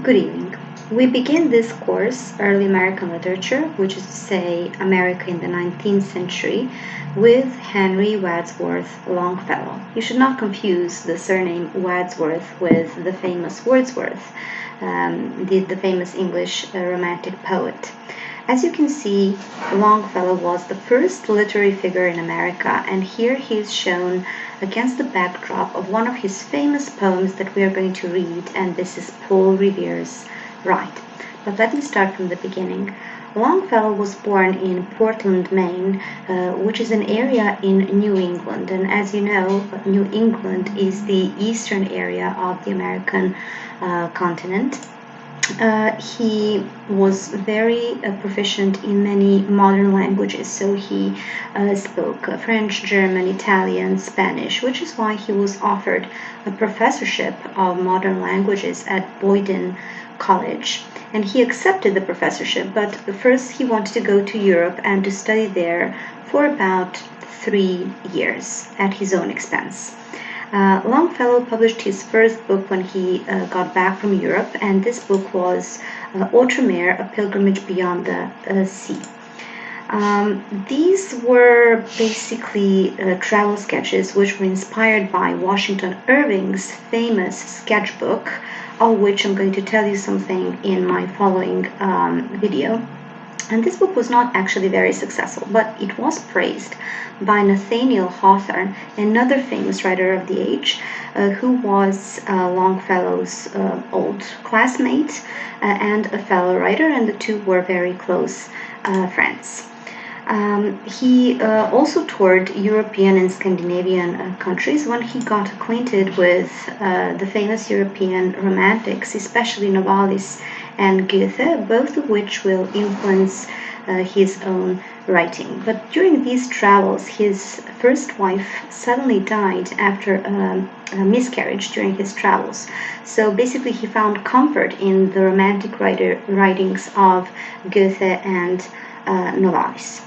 Good evening. We begin this course, Early American Literature, which is to say America in the 19th century, with Henry Wadsworth Longfellow. You should not confuse the surname Wadsworth with the famous Wordsworth, the famous English Romantic poet. As you can see, Longfellow was the first literary figure in America, and here he is shown against the backdrop of one of his famous poems that we are going to read, and this is Paul Revere's Ride. But let me start from the beginning. Longfellow was born in Portland, Maine, which is an area in New England, and as you know, New England is the eastern area of the American continent. He was very proficient in many modern languages, so he spoke French, German, Italian, Spanish, which is why he was offered a professorship of modern languages at Boyden College. And he accepted the professorship, but first he wanted to go to Europe and to study there for about 3 years at his own expense. Longfellow published his first book when he got back from Europe, and this book was Outremer, A Pilgrimage Beyond the Sea. These were basically travel sketches which were inspired by Washington Irving's famous sketchbook, of which I'm going to tell you something in my following video. And this book was not actually very successful, but it was praised by Nathaniel Hawthorne, another famous writer of the age, who was Longfellow's old classmate and a fellow writer, and the two were very close friends. He also toured European and Scandinavian countries when he got acquainted with the famous European romantics, especially Novalis and Goethe, both of which will influence his own writing. But during these travels, his first wife suddenly died after a miscarriage during his travels. So basically he found comfort in the romantic writings of Goethe and Novalis.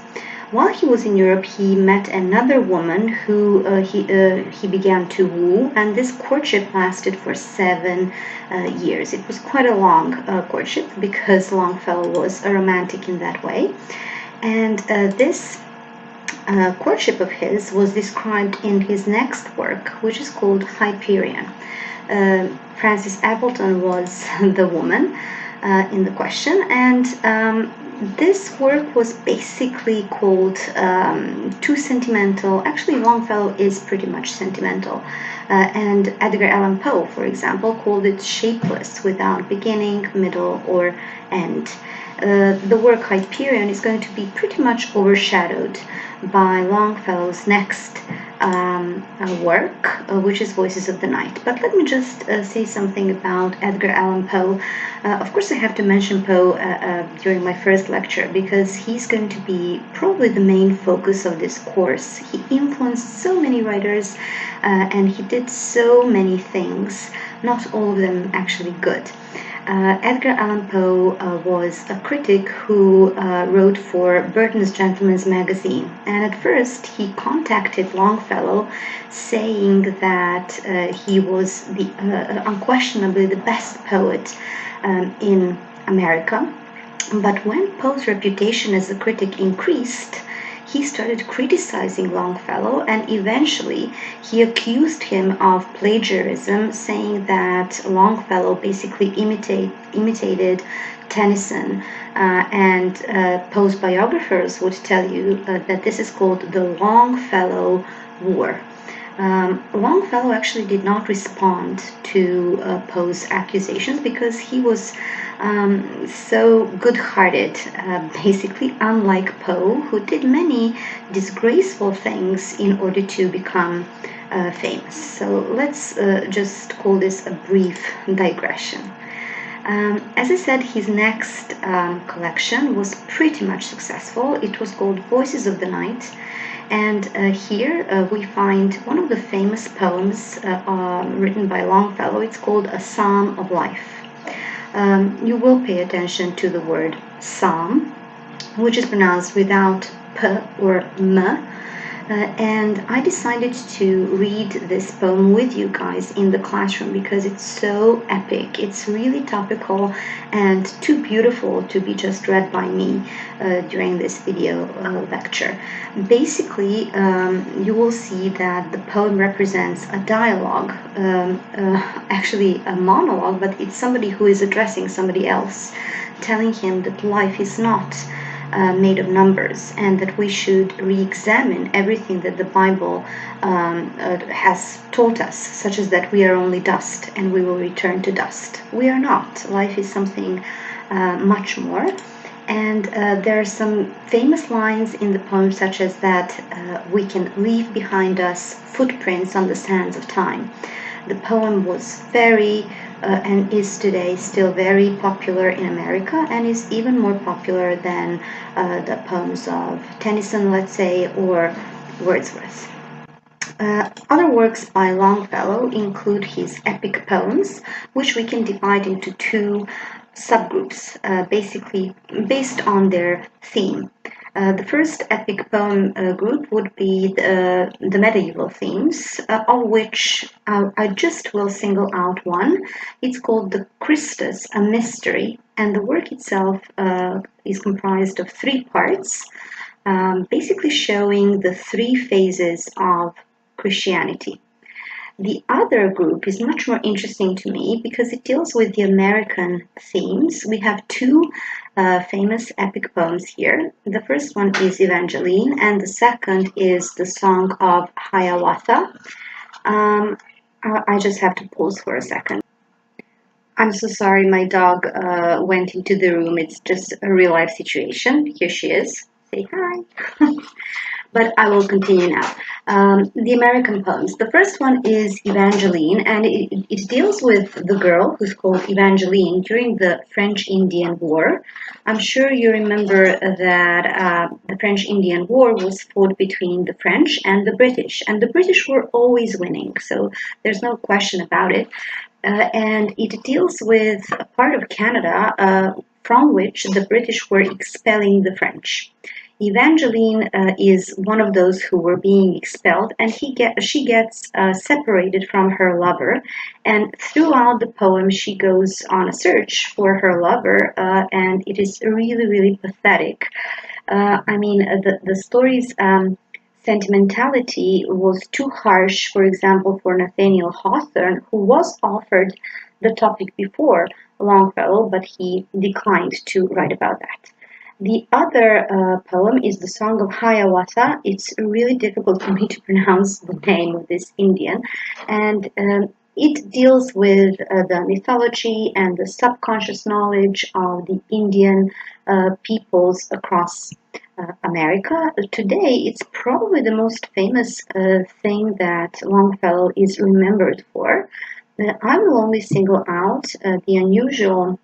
While he was in Europe, he met another woman who he began to woo, and this courtship lasted for 7 years. It was quite a long courtship because Longfellow was a romantic in that way. And this courtship of his was described in his next work, which is called Hyperion. Frances Appleton was the woman in the question, and this work was basically called too sentimental. Actually, Longfellow is pretty much sentimental. And Edgar Allan Poe, for example, called it shapeless, without beginning, middle, or end. The work Hyperion is going to be pretty much overshadowed by Longfellow's next work, which is Voices of the Night. But let me just say something about Edgar Allan Poe. Of course, I have to mention Poe during my first lecture because he's going to be probably the main focus of this course. He influenced so many writers and he did so many things, not all of them actually good. Edgar Allan Poe was a critic who wrote for Burton's Gentleman's Magazine, and at first he contacted Longfellow saying that he was unquestionably the best poet in America. But when Poe's reputation as a critic increased, he started criticizing Longfellow, and eventually he accused him of plagiarism, saying that Longfellow basically imitated Tennyson, and Poe's biographers would tell you that this is called the Longfellow War. Longfellow actually did not respond to Poe's accusations because he was so good-hearted, basically unlike Poe, who did many disgraceful things in order to become famous. So let's just call this a brief digression. As I said, his next collection was pretty much successful. It was called Voices of the Night, and here we find one of the famous poems written by Longfellow. It's called A Psalm of Life. You will pay attention to the word psalm, which is pronounced without p or m, And I decided to read this poem with you guys in the classroom because it's so epic. It's really topical and too beautiful to be just read by me during this video lecture. Basically, you will see that the poem represents a dialogue, actually a monologue, but it's somebody who is addressing somebody else, telling him that life is not made of numbers, and that we should re-examine everything that the Bible has taught us, such as that we are only dust and we will return to dust. We are not. Life is something much more. And there are some famous lines in the poem, such as that we can leave behind us footprints on the sands of time. The poem was very and is today still very popular in America, and is even more popular than the poems of Tennyson, let's say, or Wordsworth. Other works by Longfellow include his epic poems, which we can divide into two subgroups, basically based on their theme. The first epic poem group would be the medieval themes, of which I just will single out one. It's called The Christus, a Mystery, and the work itself is comprised of three parts, basically showing the three phases of Christianity. The other group is much more interesting to me because it deals with the American themes. We have two famous epic poems here. The first one is Evangeline, and the second is the Song of Hiawatha. I just have to pause for a second. I'm so sorry, my dog went into the room. It's just a real life situation. Here she is. Say hi. But I will continue now. The American poems. The first one is Evangeline, and it deals with the girl who's called Evangeline during the French-Indian War. I'm sure you remember that the French-Indian War was fought between the French and the British, and the British were always winning, so there's no question about it. And it deals with a part of Canada from which the British were expelling the French. Evangeline is one of those who were being expelled, and she gets separated from her lover. And throughout the poem, she goes on a search for her lover, and it is really, really pathetic. The story's sentimentality was too harsh, for example, for Nathaniel Hawthorne, who was offered the topic before Longfellow, but he declined to write about that. The other poem is the Song of Hiawatha. It's really difficult for me to pronounce the name of this Indian, and it deals with the mythology and the subconscious knowledge of the Indian peoples across America. Today, it's probably the most famous thing that Longfellow is remembered for. I will only single out the unusual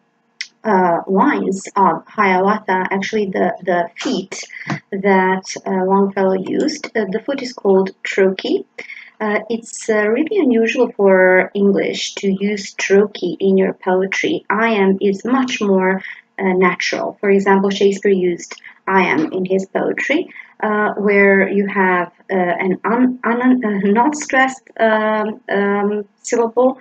lines of Hiawatha, actually the feat that Longfellow used. The foot is called trochee. It's really unusual for English to use trochee in your poetry. I am is much more natural. For example, Shakespeare used I am in his poetry, where you have an not stressed syllable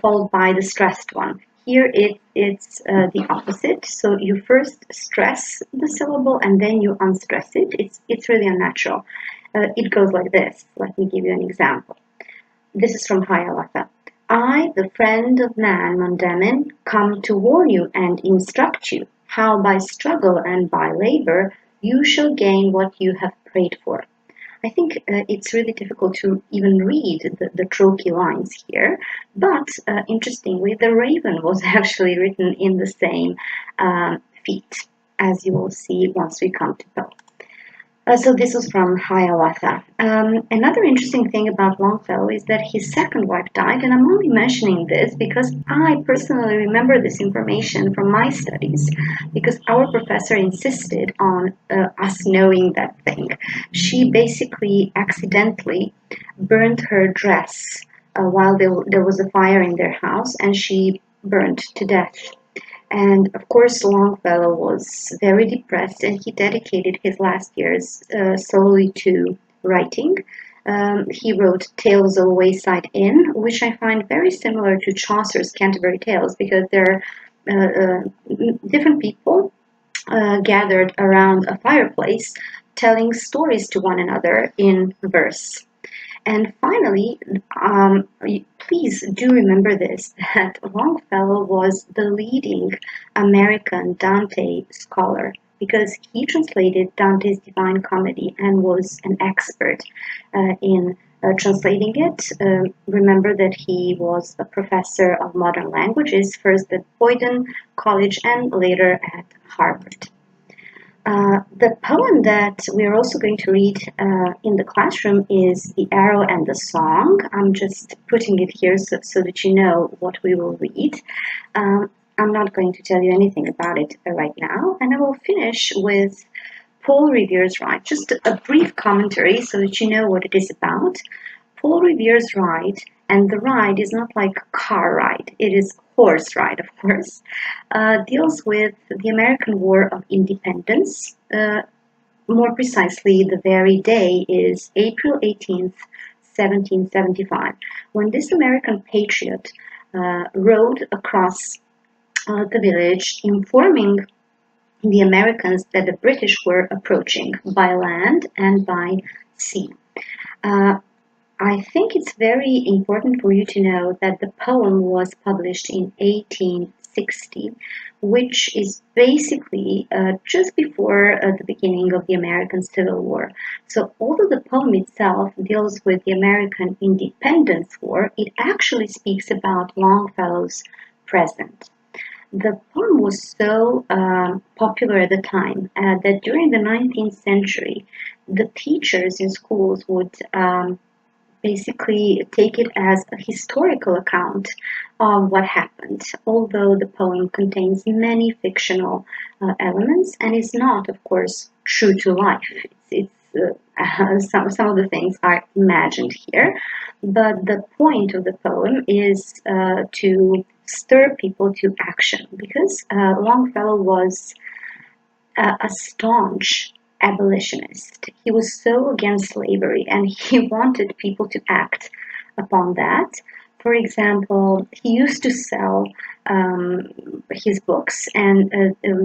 followed by the stressed one. Here it's the opposite. So you first stress the syllable and then you unstress it. It's really unnatural. It goes like this. Let me give you an example. This is from Hiawatha. I, the friend of man, Mondamin, come to warn you and instruct you how by struggle and by labor you shall gain what you have prayed for. I think it's really difficult to even read the trochee lines here, but interestingly, the raven was actually written in the same feat, as you will see once we come to Poe. So this was from Hiawatha. Another interesting thing about Longfellow is that his second wife died, and I'm only mentioning this because I personally remember this information from my studies, because our professor insisted on us knowing that thing. She basically accidentally burned her dress while there was a fire in their house, and she burned to death. And of course, Longfellow was very depressed, and he dedicated his last years solely to writing. He wrote Tales of a Wayside Inn, which I find very similar to Chaucer's Canterbury Tales because they're different people gathered around a fireplace telling stories to one another in verse. And finally, please do remember this that Longfellow was the leading American Dante scholar because he translated Dante's Divine Comedy and was an expert in translating it. Remember that he was a professor of modern languages, first at Boyden College and later at Harvard. The poem that we're also going to read in the classroom is The Arrow and the Song. I'm just putting it here so that you know what we will read. I'm not going to tell you anything about it right now, and I will finish with Paul Revere's Ride, just a brief commentary so that you know what it is about. Paul Revere's Ride, and the ride is not like a car ride, it is horse ride, of course, deals with the American War of Independence. More precisely, the very day is April 18th, 1775, when this American patriot rode across the village informing the Americans that the British were approaching by land and by sea. I think it's very important for you to know that the poem was published in 1860, which is basically just before the beginning of the American Civil War. So although the poem itself deals with the American Independence War, it actually speaks about Longfellow's present. The poem was so popular at the time that during the 19th century, the teachers in schools would basically take it as a historical account of what happened, although the poem contains many fictional elements and is not, of course, true to life. Some of the things are imagined here, but the point of the poem is to stir people to action because Longfellow was a staunch abolitionist. He was so against slavery and he wanted people to act upon that. For example, he used to sell his books and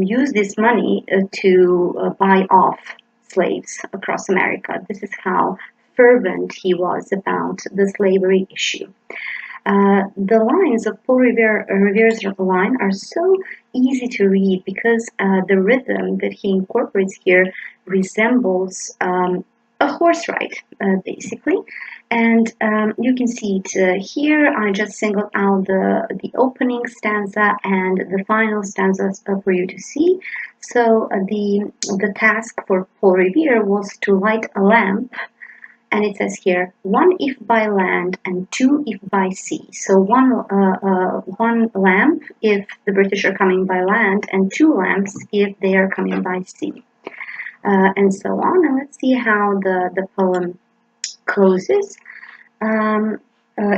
use this money to buy off slaves across America. This is how fervent he was about the slavery issue. The lines of Paul Revere's line are so easy to read because the rhythm that he incorporates here resembles a horse ride, basically. And you can see it here. I just singled out the opening stanza and the final stanzas for you to see. So the task for Paul Revere was to light a lamp. And it says here, one if by land and two if by sea. So one lamp if the British are coming by land and two lamps if they are coming by sea. And so on. And let's see how the poem closes.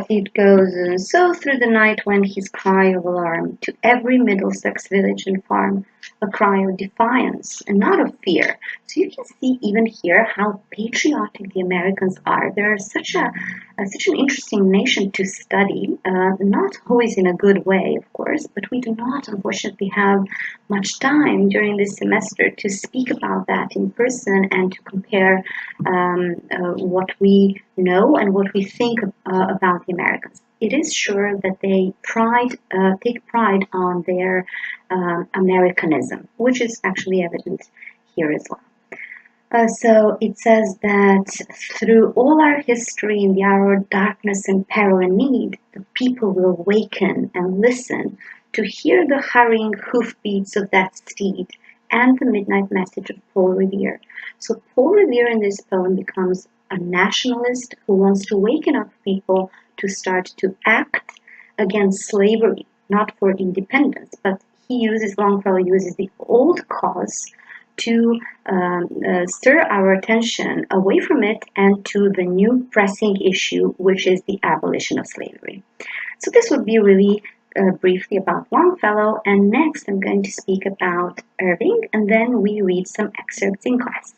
It goes, so through the night went his cry of alarm to every Middlesex village and farm, a cry of defiance and not of fear. So you can see even here how patriotic the Americans are. They're such an interesting nation to study, not always in a good way, of course, but we do not unfortunately have much time during this semester to speak about that in person and to compare what we know and what we think about the Americans. It is sure that they take pride on their Americanism, which is actually evident here as well. So it says that through all our history in the hour of darkness and peril and need, the people will waken and listen to hear the hurrying hoofbeats of that steed and the midnight message of Paul Revere. So Paul Revere in this poem becomes a nationalist who wants to waken up people to start to act against slavery, not for independence, but Longfellow uses the old cause to stir our attention away from it and to the new pressing issue, which is the abolition of slavery. So this would be really briefly about Longfellow, and next I'm going to speak about Irving, and then we read some excerpts in class.